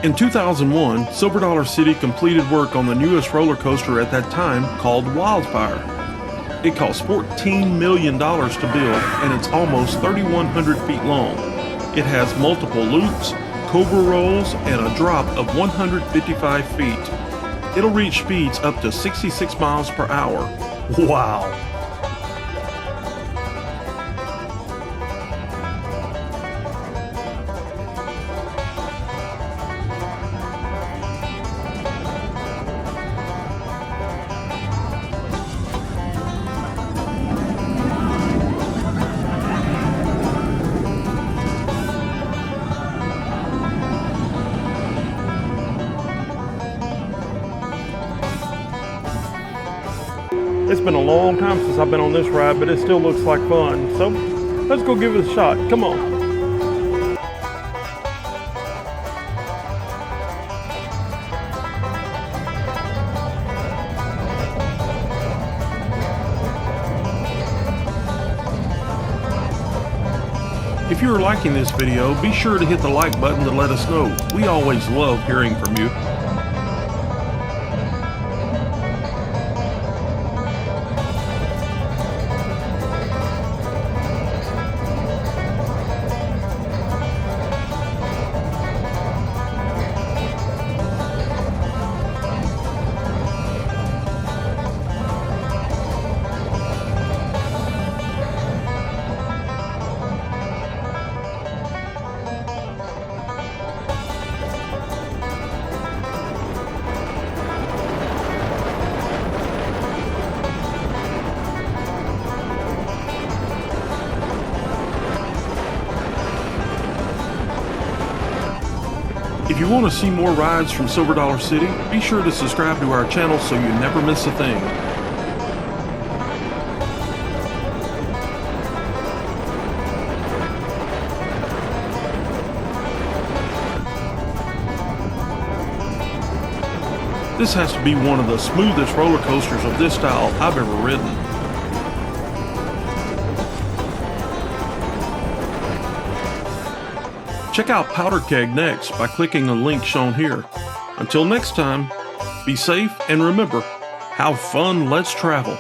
In 2001, Silver Dollar City completed work on the newest roller coaster at that time called Wildfire. It cost $14 million to build, and it's almost 3,100 feet long. It has multiple loops, cobra rolls, and a drop of 155 feet. It'll reach speeds up to 66 miles per hour. Wow! It's been a long time since I've been on this ride, but it still looks like fun. So let's go give it a shot. Come on. If you are liking this video, be sure to hit the like button to let us know. We always love hearing from you. If you want to see more rides from Silver Dollar City, be sure to subscribe to our channel so you never miss a thing. This has to be one of the smoothest roller coasters of this style I've ever ridden. Check out Powder Keg next by clicking the link shown here. Until next time, be safe and remember, have fun, let's travel.